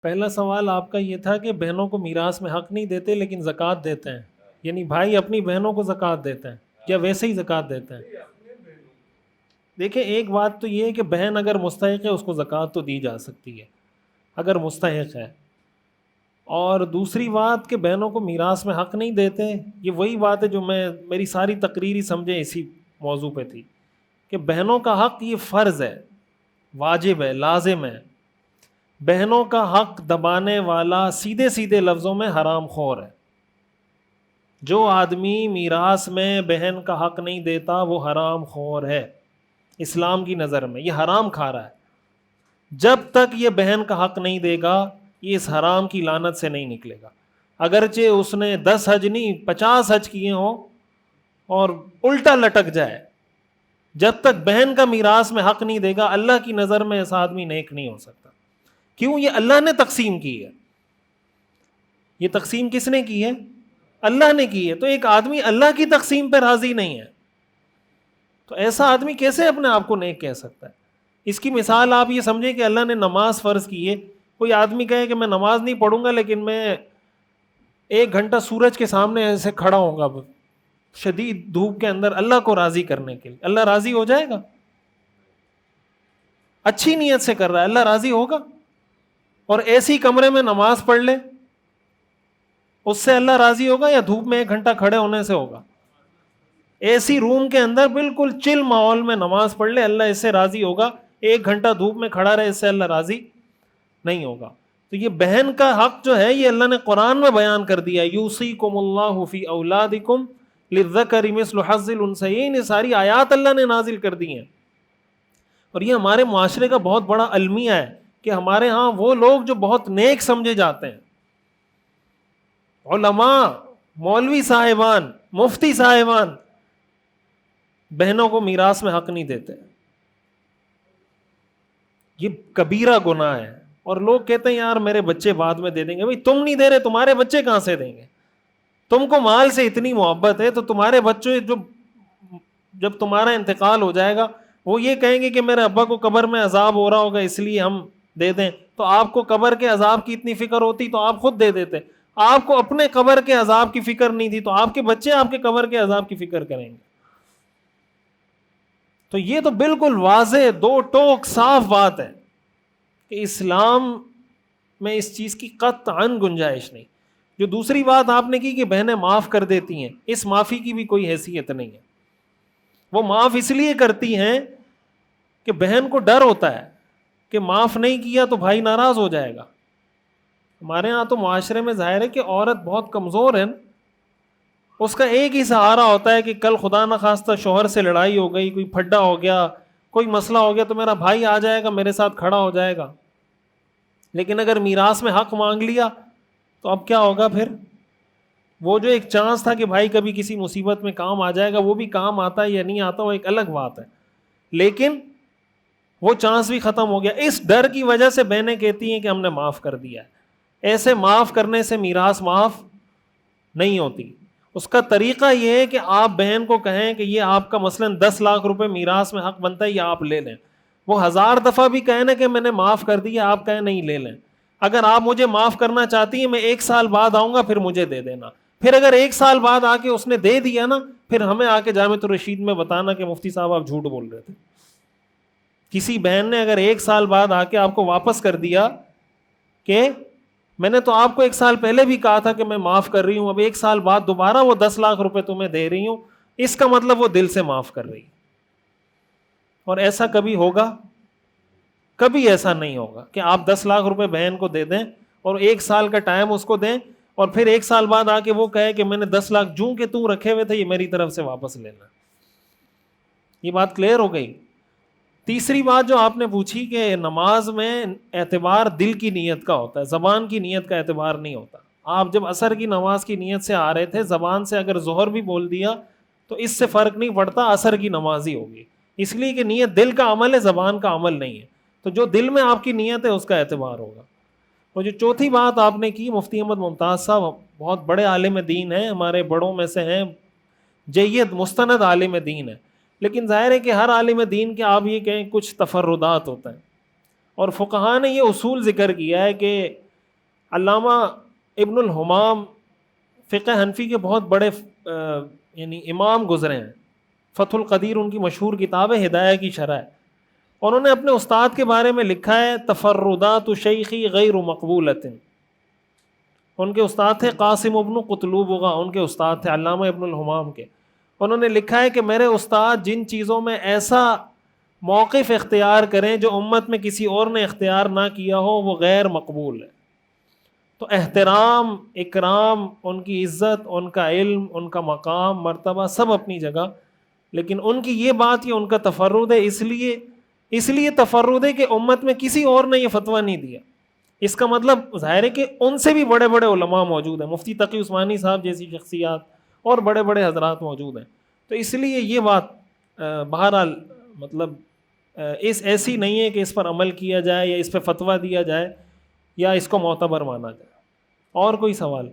پہلا سوال آپ کا یہ تھا کہ بہنوں کو میراث میں حق نہیں دیتے لیکن زکوٰۃ دیتے ہیں، یعنی بھائی اپنی بہنوں کو زکوٰۃ دیتے ہیں یا ویسے ہی زکوٰۃ دیتے ہیں؟ دیکھیں ایک بات تو یہ ہے کہ بہن اگر مستحق ہے اس کو زکوٰۃ تو دی جا سکتی ہے اگر مستحق ہے، اور دوسری بات کہ بہنوں کو میراث میں حق نہیں دیتے، یہ وہی بات ہے جو میری ساری تقریری سمجھے اسی موضوع پہ تھی کہ بہنوں کا حق یہ فرض ہے، واجب ہے، لازم ہے۔ بہنوں کا حق دبانے والا سیدھے سیدھے لفظوں میں حرام خور ہے۔ جو آدمی میراث میں بہن کا حق نہیں دیتا وہ حرام خور ہے، اسلام کی نظر میں یہ حرام کھا رہا ہے۔ جب تک یہ بہن کا حق نہیں دے گا یہ اس حرام کی لعنت سے نہیں نکلے گا، اگرچہ اس نے 10 حج نہیں 50 حج کیے ہوں اور الٹا لٹک جائے، جب تک بہن کا میراث میں حق نہیں دے گا اللہ کی نظر میں ایسا آدمی نیک نہیں ہو سکتا۔ کیوں؟ یہ اللہ نے تقسیم کی ہے۔ یہ تقسیم کس نے کی ہے؟ اللہ نے کی ہے۔ تو ایک آدمی اللہ کی تقسیم پہ راضی نہیں ہے تو ایسا آدمی کیسے اپنے آپ کو نیک کہہ سکتا ہے؟ اس کی مثال آپ یہ سمجھیں کہ اللہ نے نماز فرض کی ہے، کوئی آدمی کہے کہ میں نماز نہیں پڑھوں گا لیکن میں 1 گھنٹہ سورج کے سامنے ایسے کھڑا ہوں گا شدید دھوپ کے اندر اللہ کو راضی کرنے کے لیے، اللہ راضی ہو جائے گا؟ اچھی نیت سے کر رہا ہے، اللہ راضی ہوگا؟ اور ایسی کمرے میں نماز پڑھ لے اس سے اللہ راضی ہوگا یا دھوپ میں 1 گھنٹہ کھڑے ہونے سے ہوگا؟ ایسی روم کے اندر بالکل چل ماحول میں نماز پڑھ لے اللہ اس سے راضی ہوگا، 1 گھنٹہ دھوپ میں کھڑا رہے اس سے اللہ راضی نہیں ہوگا۔ تو یہ بہن کا حق جو ہے یہ اللہ نے قرآن میں بیان کر دیا، یوصیکم اللہ فی اولادکم للذکر مثل حظ الانثیین، یہ ساری آیات اللہ نے نازل کر دی ہیں۔ اور یہ ہمارے معاشرے کا بہت بڑا المیہ ہے کہ ہمارے ہاں وہ لوگ جو بہت نیک سمجھے جاتے ہیں، علماء، مولوی صاحبان، مفتی صاحبان، بہنوں کو میراث میں حق نہیں دیتے۔ یہ کبیرہ گناہ ہے۔ اور لوگ کہتے ہیں یار میرے بچے بعد میں دے دیں گے۔ بھئی تم نہیں دے رہے تمہارے بچے کہاں سے دیں گے؟ تم کو مال سے اتنی محبت ہے تو تمہارے بچے جب تمہارا انتقال ہو جائے گا وہ یہ کہیں گے کہ میرے ابا کو قبر میں عذاب ہو رہا ہوگا اس لیے ہم دے دیں۔ تو آپ کو قبر کے عذاب کی اتنی فکر ہوتی تو آپ خود دے دیتے۔ آپ کو اپنے قبر کے عذاب کی فکر نہیں تھی تو آپ کے بچے آپ کے قبر کے عذاب کی فکر کریں گے۔ تو یہ تو بالکل واضح دو ٹوک صاف بات ہے کہ اسلام میں اس چیز کی قطعاً گنجائش نہیں۔ جو دوسری بات آپ نے کی کہ بہنیں معاف کر دیتی ہیں، اس معافی کی بھی کوئی حیثیت نہیں ہے۔ وہ معاف اس لیے کرتی ہیں کہ بہن کو ڈر ہوتا ہے کہ معاف نہیں کیا تو بھائی ناراض ہو جائے گا۔ ہمارے ہاں تو معاشرے میں ظاہر ہے کہ عورت بہت کمزور ہے، اس کا ایک ہی سہارا ہوتا ہے کہ کل خدا نخواستہ شوہر سے لڑائی ہو گئی، کوئی پھڈا ہو گیا، کوئی مسئلہ ہو گیا تو میرا بھائی آ جائے گا میرے ساتھ کھڑا ہو جائے گا۔ لیکن اگر میراث میں حق مانگ لیا تو اب کیا ہوگا پھر؟ وہ جو ایک چانس تھا کہ بھائی کبھی کسی مصیبت میں کام آ جائے گا، وہ بھی کام آتا ہے یا نہیں آتا وہ ایک الگ بات ہے، لیکن وہ چانس بھی ختم ہو گیا۔ اس ڈر کی وجہ سے بہنیں کہتی ہیں کہ ہم نے معاف کر دیا ہے۔ ایسے معاف کرنے سے میراث معاف نہیں ہوتی۔ اس کا طریقہ یہ ہے کہ آپ بہن کو کہیں کہ یہ آپ کا مثلاً 10 لاکھ روپے میراث میں حق بنتا ہے یا آپ لے لیں۔ وہ 1000 دفعہ بھی کہیں نا کہ میں نے معاف کر دیا، آپ کہیں نہیں لے لیں۔ اگر آپ مجھے معاف کرنا چاہتی ہیں میں 1 سال بعد آؤں گا پھر مجھے دے دینا۔ پھر اگر 1 سال بعد آ کے اس نے دے دیا نا پھر ہمیں آ کے جامعۃ الرشید میں بتانا کہ مفتی صاحب آپ جھوٹ بول رہے تھے۔ کسی بہن نے اگر 1 سال بعد آ کے آپ کو واپس کر دیا کہ میں نے تو آپ کو 1 سال پہلے بھی کہا تھا کہ میں معاف کر رہی ہوں، اب 1 سال بعد دوبارہ وہ 10 لاکھ روپے تمہیں دے رہی ہوں، اس کا مطلب وہ دل سے معاف کر رہی ہے۔ اور ایسا کبھی ہوگا؟ کبھی ایسا نہیں ہوگا کہ آپ 10 لاکھ روپے بہن کو دے دیں اور 1 سال کا ٹائم اس کو دیں اور پھر 1 سال بعد آ کے وہ کہے کہ میں نے 10 لاکھ جو کہ تو رکھے ہوئے تھے یہ میری طرف سے واپس لینا۔ یہ بات کلیئر ہو گئی۔ تیسری بات جو آپ نے پوچھی کہ نماز میں اعتبار دل کی نیت کا ہوتا ہے، زبان کی نیت کا اعتبار نہیں ہوتا۔ آپ جب عصر کی نماز کی نیت سے آ رہے تھے زبان سے اگر ظہر بھی بول دیا تو اس سے فرق نہیں پڑتا، عصر کی نماز ہی ہوگی، اس لیے کہ نیت دل کا عمل ہے، زبان کا عمل نہیں ہے۔ تو جو دل میں آپ کی نیت ہے اس کا اعتبار ہوگا۔ اور جو چوتھی بات آپ نے کی، مفتی احمد ممتاز صاحب بہت بڑے عالم دین ہیں، ہمارے بڑوں میں سے ہیں، جید مستند عالم دین ہے، لیکن ظاہر ہے کہ ہر عالم دین کے آپ یہ کہیں کچھ تفردات ہوتا ہے، اور فقہاء نے یہ اصول ذکر کیا ہے کہ علامہ ابن الحمام فقہ حنفی کے بہت بڑے یعنی امام گزرے ہیں. فتح القدیر ان کی مشہور کتاب ہے، ہدایہ کی شرح ہے. انہوں نے اپنے استاد کے بارے میں لکھا ہے تفردات شیخی غیر مقبولۃ. ان کے استاد تھے قاسم ابن قطلوبغہ، ان کے استاد تھے علامہ ابن الحمام کے. انہوں نے لکھا ہے کہ میرے استاد جن چیزوں میں ایسا موقف اختیار کریں جو امت میں کسی اور نے اختیار نہ کیا ہو وہ غیر مقبول ہے. تو احترام، اکرام، ان کی عزت، ان کا علم، ان کا مقام، مرتبہ سب اپنی جگہ، لیکن ان کی یہ بات یہ ان کا تفرد ہے. اس لیے تفرد ہے کہ امت میں کسی اور نے یہ فتویٰ نہیں دیا. اس کا مطلب ظاہر ہے کہ ان سے بھی بڑے بڑے علماء موجود ہیں، مفتی تقی عثمانی صاحب جیسی شخصیات اور بڑے بڑے حضرات موجود ہیں. تو اس لیے یہ بات بہرحال مطلب ایسی نہیں ہے کہ اس پر عمل کیا جائے یا اس پہ فتویٰ دیا جائے یا اس کو معتبر مانا جائے. اور کوئی سوال؟